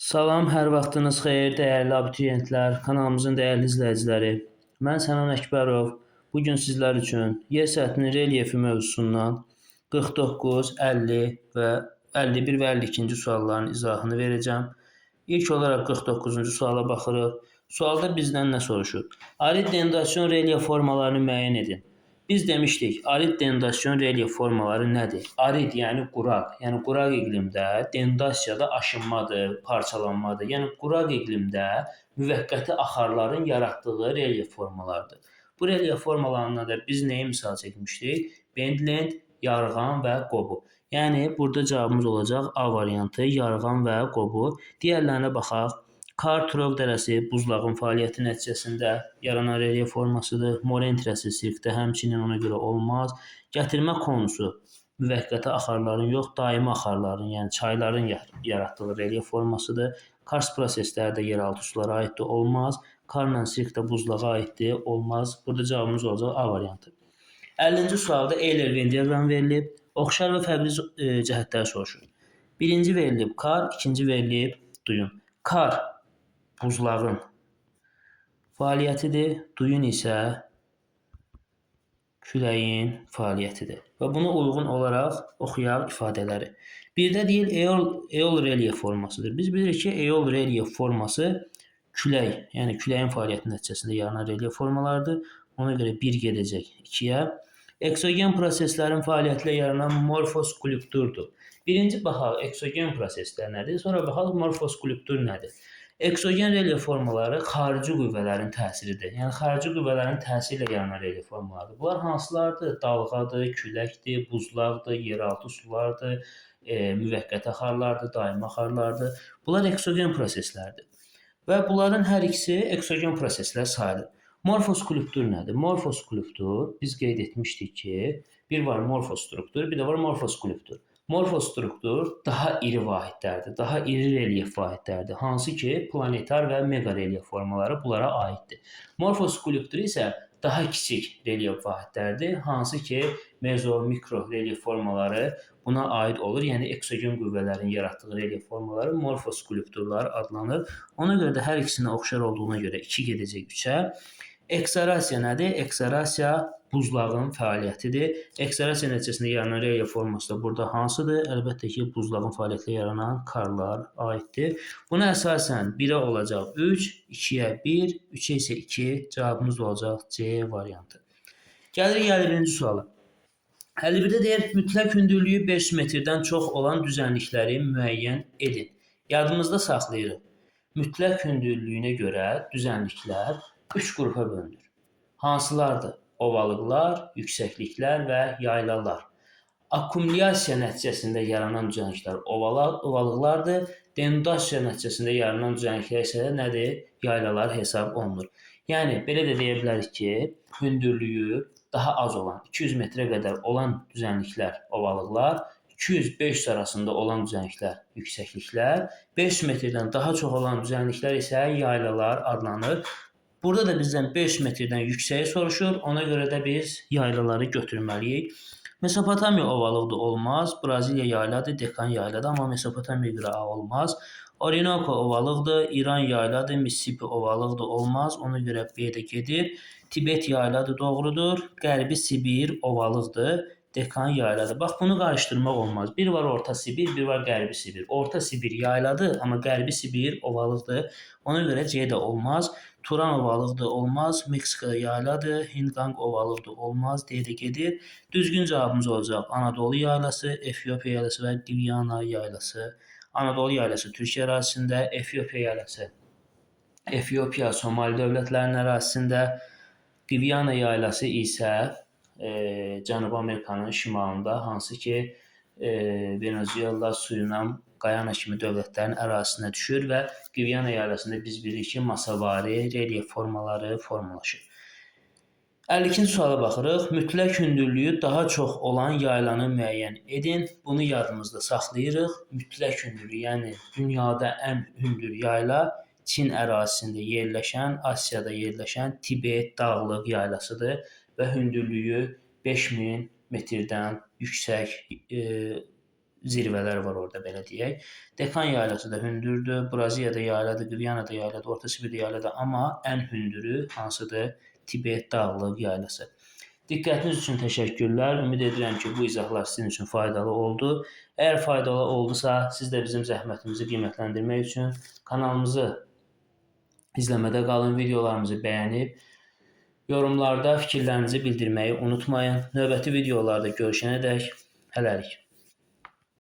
Salam, hər vaxtınız xeyir, dəyərli abituriyentlər, kanalımızın dəyərli izləyiciləri. Mən Sənan Əkbərov. Bu gün sizlər üçün yer səthinin relyefi mövzusundan 49, 50 və 51 və 52-ci sualların izahını verəcəm. İlk olaraq 49-cu suala baxırıq. Sualda bizdən nə soruşur? Arid denudasyon relyef formalarını müəyyən edin. Biz demişdik, arid denudasyon relyef formaları nədir? Arid, yəni quraq. Yəni quraq iqlimdə denudasiyada aşınmadır, parçalanmadır. Yəni quraq iqlimdə müvəqqəti axarların yaratdığı relyef formalarıdır. Bu relyef formalarına da biz nəyi misal çəkmişdik? Bendland, yarğan və qobu. Yəni burada cavabımız olacaq A variantı, yarğan və qobu. Digərlərinə baxaq. Kar-Turov dərəsi buzlağın fəaliyyəti nəticəsində yaranan relyef formasıdır. Moren tirəsi sirkdə həmçinin ona görə olmaz. Gətirmə konusu müvəqqəti axarların yox, daimi axarların, yəni çayların yaratdığı relyef formasıdır. Karst prosesləri də yeraltı sulara aiddir, olmaz. Karla sirk də buzlağa aiddir, olmaz. Burada cavabımız olacaq A variantı. 50-ci sualda Euler-Venn diaqramı verilib. Oxşar və fərqli cəhətləri soruşur. Birinci verilib kar, ikinci verilib duyun. Kar buzlağın fəaliyyətidir, duyun isə küləyin fəaliyyətidir. Və buna uyğun olaraq oxuyaq ifadələri. Birdə deyil eol relyef formasıdır. Biz bilirik ki, eol relyef forması külək, yəni küləyin fəaliyyəti nəticəsində yaranan relyef formalarıdır. Ona görə 1 gedəcək 2-yə. Eksogen proseslərin fəaliyyəti ilə yaranan morfoskulpturdur. Birinci baxaq eksogen proseslər nədir, sonra baxaq morfoskulptur nədir. Eksogen relyef formaları xarici qüvvələrin təsiridir. Yəni xarici qüvvələrin təsiri ilə yaranan relyef formalarıdır. Bunlar hansılardır? Dalğadır, küləkdir, buzlaqdır, yeraltı sulardır, müvəqqəti axarlardır, daimi axarlardır. Bunlar eksogen proseslərdir. Və bunların hər ikisi eksogen proseslər sayılır. Morfoskulptur nədir? Morfoskulptur biz qeyd etmişdik ki, bir var morfostruktur, bir də var morfoskulptur. Morfostruktur daha iri vahidlərdir, daha iri relyef vahidlərdir, hansı ki, planetar və mega relyef formaları bunlara aiddir. Morfoskulptur isə daha kiçik relyef vahidlərdir, hansı ki, mezo, mikro relyef formaları buna aid olur. Yəni eksogen qüvvələrin yaratdığı relyef formaları morfoskulpturlar adlanır. Ona görə də hər ikisinə oxşar olduğuna görə 2 gedəcək 3-ə. Eksorasiya nədir? Eksorasiya buzlağın fəaliyyətidir. Eksorasiya nəticəsində yaranan relyef forması da burada hansıdır? Əlbəttə ki, buzlağın fəaliyyətilə yaranan karlar aiddir. Buna əsasən 1-ə olacaq 3, 2-yə 1, 3-ə isə 2, cavabımız olacaq C variantı. Gəlirik 51-ci suala. 51-də deyir, mütləq hündürlüyü 5 metrdən çox olan düzənlikləri müəyyən edin. Yadımızda saxlayırıq. Mütləq hündürlüyünə görə düzənliklər 3 qrupa bölünür. Hansılardır? Ovalıqlar, yüksəkliklər və yaylalar. Akkumulyasiya nəticəsində yaranan düzənliklər ovalıqlardır. Denudasiya nəticəsində yaranan düzənliklər isə nədir? Yaylalar hesab olunur. Yəni, belə də deyə bilərik ki, hündürlüyü daha az olan, 200 metrə qədər olan düzənliklər ovalıqlar, 200-500 arasında olan düzənliklər yüksəkliklər, 500 metrdən daha çox olan düzənliklər isə yaylalar adlanır. Burada da bizdən 5 metrdən yüksəyi soruşur. Ona görə də biz yaylaları götürməliyik. Mesopotamiya ovalıqdır, olmaz. Braziliya yayladır, Dekan yayladır, amma Mesopotamiyaya görə A olmaz. Orinoco ovalıqdır, İran yayladır, Mississippi ovalıqdır, olmaz. Ona görə B də gedir. Tibet yayladır, doğrudur. Qərbi Sibir ovalıqdır. Dekan yayladır. Bax, bunu qarışdırmaq olmaz. Bir var Orta Sibir, bir var Qərbi Sibir. Orta Sibir yayladır, amma Qərbi Sibir ovalıqdır. Ona görə C də olmaz. Turan ovalıqdır, olmaz. Meksika yayladır, Hinqang ovalıqdır, olmaz. D də gedir. Düzgün cavabımız olacaq Anadolu yaylası, Efiopiya yaylası və Gviyana yaylası. Anadolu yaylası Türkiyə ərazisində, Efiopiya yaylası Efiopiya, Somali dövlətlərinin ərazisində, Gviyana yaylası isə Cənubi Amerikanın şimalında, hansı ki, Venezuela, Surinam, Qayana kimi dövlətlərin ərazisinə düşür və Gviyana yaylasında biz bilirik ki, masavari relyef formaları formalaşır. 52-ci suala baxırıq. Mütləq hündürlüyü daha çox olan yaylanı müəyyən edin. Bunu yadımızda saxlayırıq. Mütləq hündürlüyü, yəni dünyada ən hündür yayla Çin ərazisində yerləşən, Asiyada yerləşən Tibet dağlıq yaylasıdır və hündürlüyü 5000 metrdən yüksək zirvələr var orada, belə deyək. Dekan yaylası da hündürdür, Braziliyada yayladır, Qvianada yayladır, Orta Sibirdə yayladır, amma ən hündürü hansıdır? Tibet dağlıq yaylası. Diqqətiniz üçün təşəkkürlər. Ümid edirəm ki, bu izahlar sizin üçün faydalı oldu. Əgər faydalı oldusa, siz də bizim zəhmətimizi qiymətləndirmək üçün kanalımızı izləmədə qalın, videolarımızı bəyənib, yorumlarda fikirlərinizi bildirməyi unutmayın. Növbəti videolarda görüşənədək hələlik.